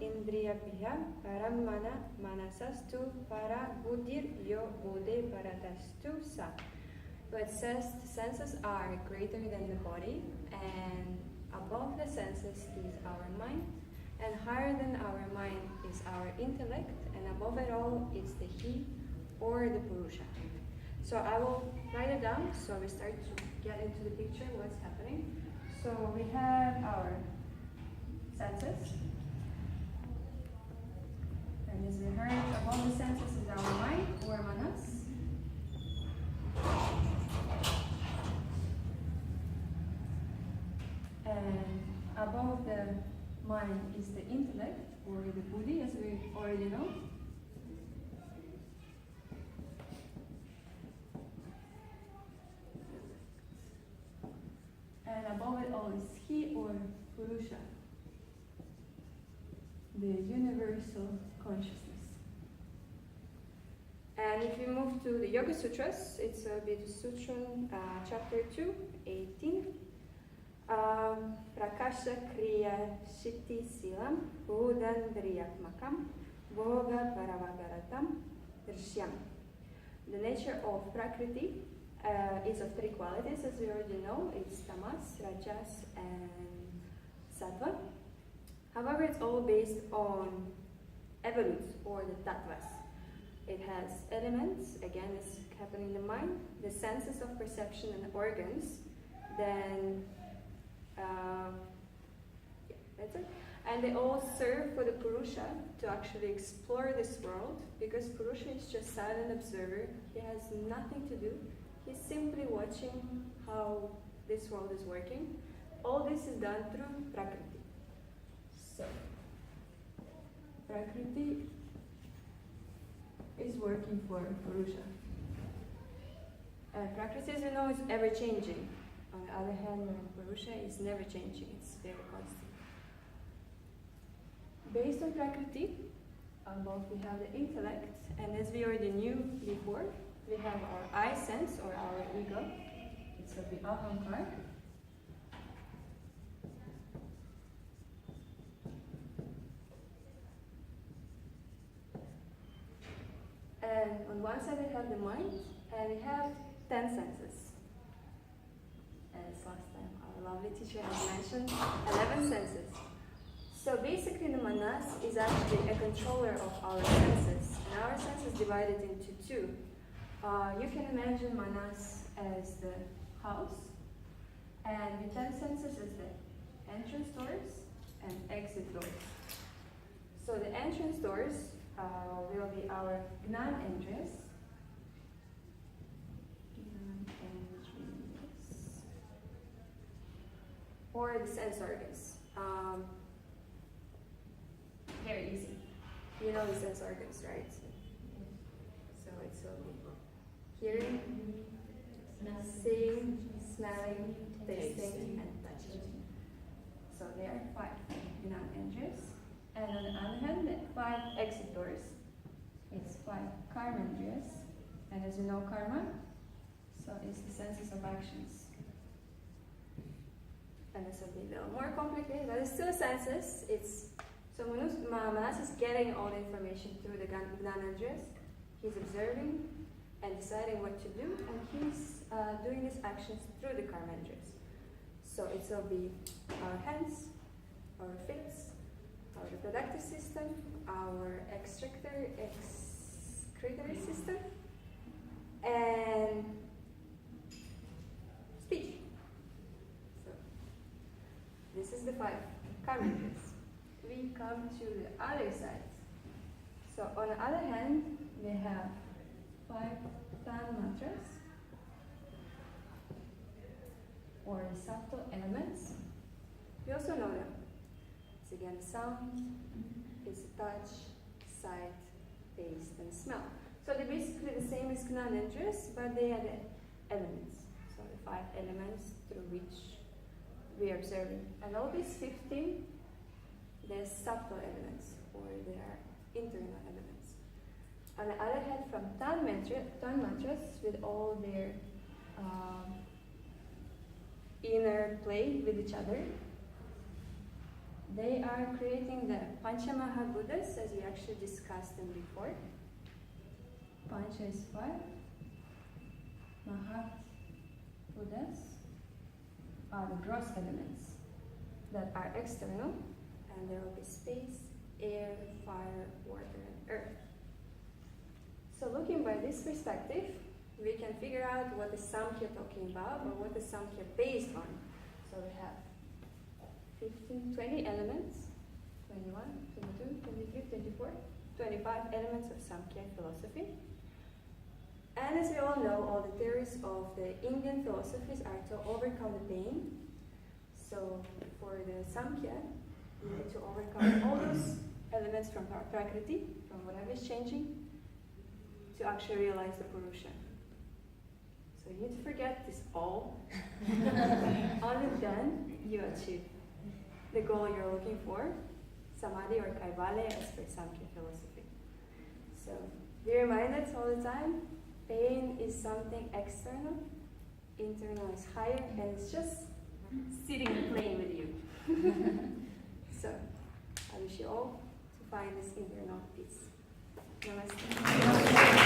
indriyabhya param manasastu para buddhir yo bodhe paratastu sa. So it says the senses are greater than the body, and above the senses is our mind, and higher than our mind is our intellect, and above it all is the he or the purusha. So I will write it down so we start to get into the picture what's happening. So we have our senses, and as we heard, above the senses is our mind or manas. And above the mind is the intellect or the buddhi, as we already know. And above it all is he or purusha, the universal consciousness. And if you move to the Yoga Sutras, it's a bit Sutra, chapter 2, 18. Prakasha kriya shiti silam budandriyatmakam bhoga paravagaratam drishyam. The nature of Prakriti is of three qualities, as we already know. It's tamas, rajas, and sattva. However, it's all based on evolutes or the tattvas. It has elements, again, it's happening in the mind, the senses of perception and organs, then that's it. And they all serve for the Purusha to actually explore this world, because Purusha is just silent observer. He has nothing to do. He's simply watching how this world is working. All this is done through Prakriti. So, Prakriti is working for Purusha. Prakriti, as you know, is ever-changing. On the other hand, Purusha is never changing, it's very constant. Based on Prakriti, above we have the intellect, and as we already knew before, we have our I sense or our ego. It's the ahankar. And on one side we have the mind, and we have 10 senses. As last time our lovely teacher has mentioned, 11 senses. So basically the manas is actually a controller of our senses, and our senses divided into two. You can imagine manas as the house, and the 10 senses as the entrance doors and exit doors. So the entrance doors will be our Gnan entries. Or the sense organs. Very easy. You know the sense organs, right? So it's hearing, seeing, smelling, tasting, and touching. So there are 5 Gnan entries. And on the other hand, 5 exit doors. It's 5 karma entries. And as you know, karma, so it's the senses of actions. And this will be a little more complicated, but it's still senses. So Manas is getting all the information through the Gnanendriyas. He's observing and deciding what to do, and he's doing these actions through the Karmendriyas. So it will be our hands, our feet, our reproductive system, our excretory system, and speech. This is the 5 Karmendriyas. We come to the other side. So on the other hand, we have 5 Tanmatras, or the subtle elements. We also know them. It's again sound, it's touch, sight, taste, and smell. So they're basically the same as Gnanendriyas, but they are the elements. So the 5 elements through which we are observing. And all these 15, they're subtle elements, or they are internal elements. On the other hand, from Tanmatras, with all their inner play with each other, They are creating the Panchamaha Buddhas, as we actually discussed them before. Pancha is 5. Mahat Buddhas are the gross elements that are external, and there will be space, air, fire, water, and earth. So looking by this perspective, we can figure out what is Samkhya talking about, or what is Samkhya based on. So we have 20 elements, 21, 22, 23, 24, 25 elements of Samkhya philosophy. And as we all know, all the theories of the Indian philosophies are to overcome the pain. So for the Samkhya, you need to overcome all those elements from Prakriti, from whatever is changing, to actually realize the Purusha. So you need to forget this all. All is done, you achieve the goal you're looking for, Samadhi or Kaivalya as per Samkhya philosophy. So be reminded all the time, pain is something external, internal is higher, and it's just sitting and playing with you. So I wish you all to find this internal peace. Namaste.